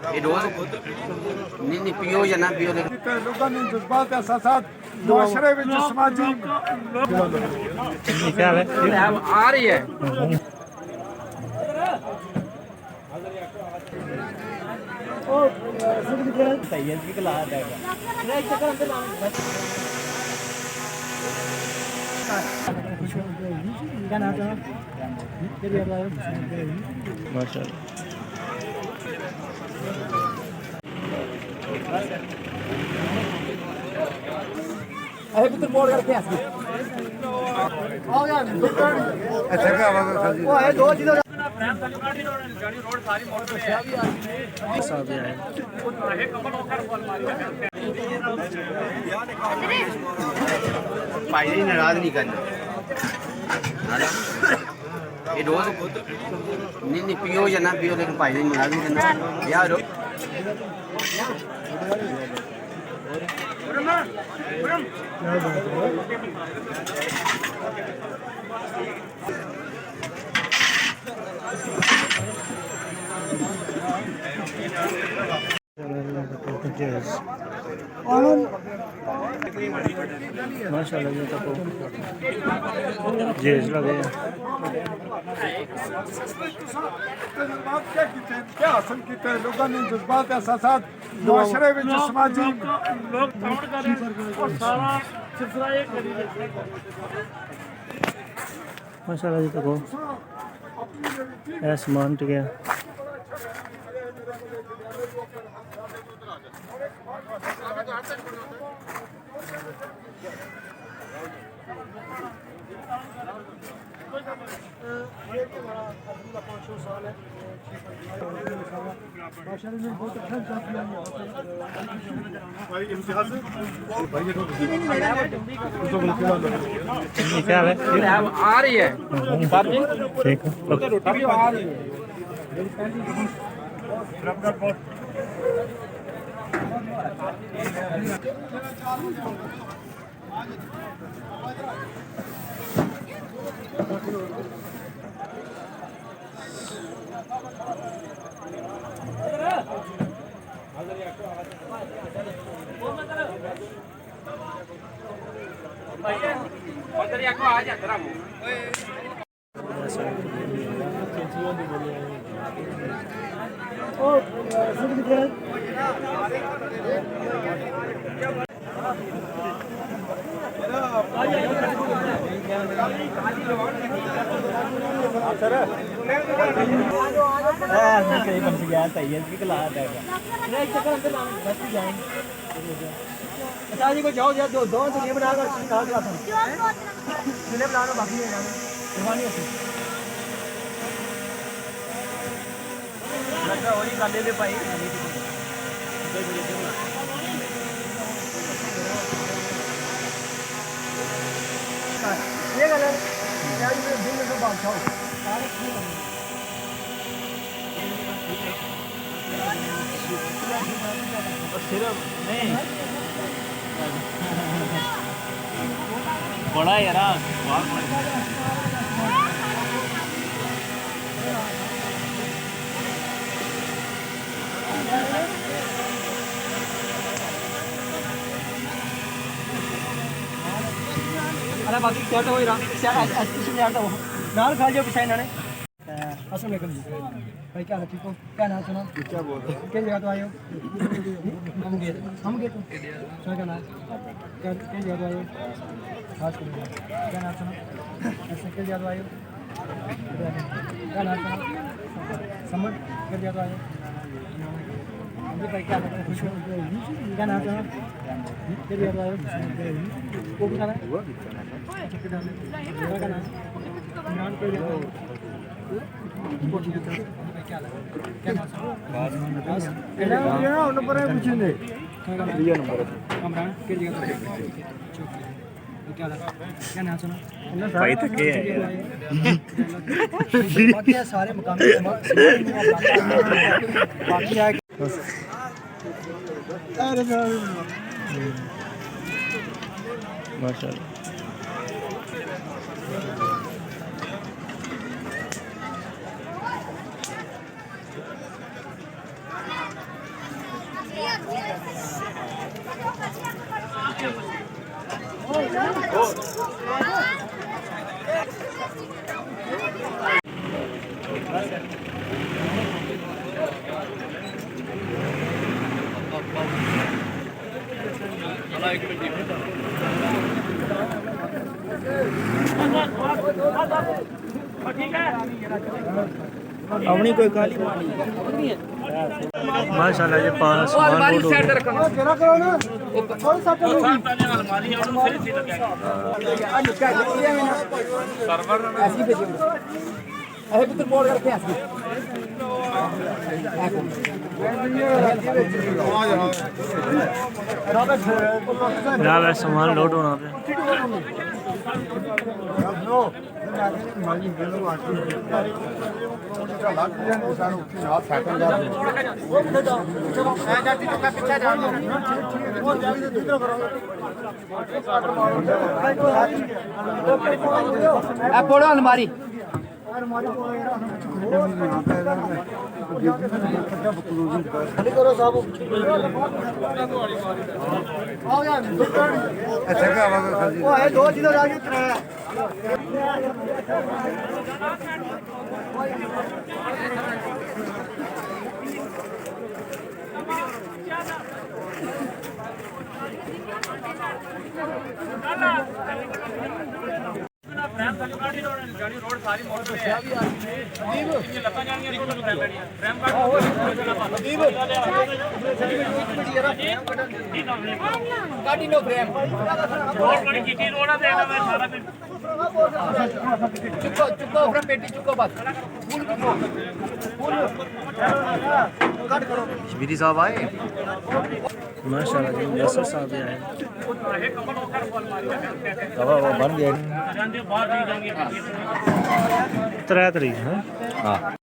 ਇਹ ਰੋਜ਼ ਨਹੀਂ ਪੀਓ ਜਾਂ ਨਾ ਪੀਓ ਲੇਕਿਨ ਲੋਕਾਂ ਨੂੰ ਜਜ਼ਬਾਤ ਅਹਿਸਾਸਾਤ ਮੁਆਸ਼ਰੇ ਵਿੱਚ ਸਮਾਜੀ क्या है आ रही है अरे पुत्र मोड़ करके आ गया अच्छा क्या आवाज है वो है दो चीज़ रोड सारी मोड़ पे सब है भाई जी नाराज नहीं करना ये रोज नहीं पियो या ना पियो लेकिन भाई जी नाराज नहीं करना यार माशाल्लाह ये तो जेज लगे क्या हासिल किया लोगों ने जज्बात एहसासात मुआशरे में समाजी लोग काउंट करें और सारा सिलसिला एक करी माशाल्लाह ये तो आसमान टिक गया क्या है आ रही है ठीक है जी को जाओ यार दो तो नहीं बनाकर निकाल के लाता हूं जिन्हें बनाना बाकी है मेहरबानी है लगा वही काले ले भाई ये गलत क्या ये दिन में तो बादशाह सारे सिर्फ नहीं बड़ा यार अरे बाकी क्या तो हो रहा है ऐसे नहीं आता वो नाल खा जाओ पिछाई नाने अस्सलाम वालेकुम जी भाई क्या हाल ठीक हो क्या नाम सुना क्या बोल रहे हो किस जगह तो आए हो हम गेट क्या क्या नाम क्या किस जगह तो आए हो खास कर क्या नाम सुना ऐसे किस जगह तो आए हो क्या नाम सुना समझ किस जगह तो आए हो जी भाई क्या लगता है खुश हो क्या नाम सुना किस जगह तो आए हो वो भी नाम है क्या नाम इमरान कोई नंबर है पूछे नंबर कमरान के जगह क्या नाम सुना भाई तक है बाकी सारे मुकामी बाकी है माशाल्लाह ठीक है अपनी कोई काली माशाल्लाह ये पास सामान लोड हो गया तेरा करो ना थोड़ा सा तो अलमारी और फिर से लगा सर्वर ऐसी भेजो ऐसे पुत्र बोल करके ऐसे जनाब ये सामान लोड होना पे बोलो अलमारी करो साहब वो है दो चीज़ आगे रोड सारी मोटर पे है ये लता जानी रोड पे बैठी फ्रेम काटी नो फ्रेम रोड बड़ी किटी रोड है देना मैं सारा दिन चुको चुको फ्रेम पेटी चुको बस शबीरी साहब आए माशाल्लाह जी यसर साहब भी आए वो बन गया जान दे बाहर नहीं जाएंगे 3 तारीख है हाँ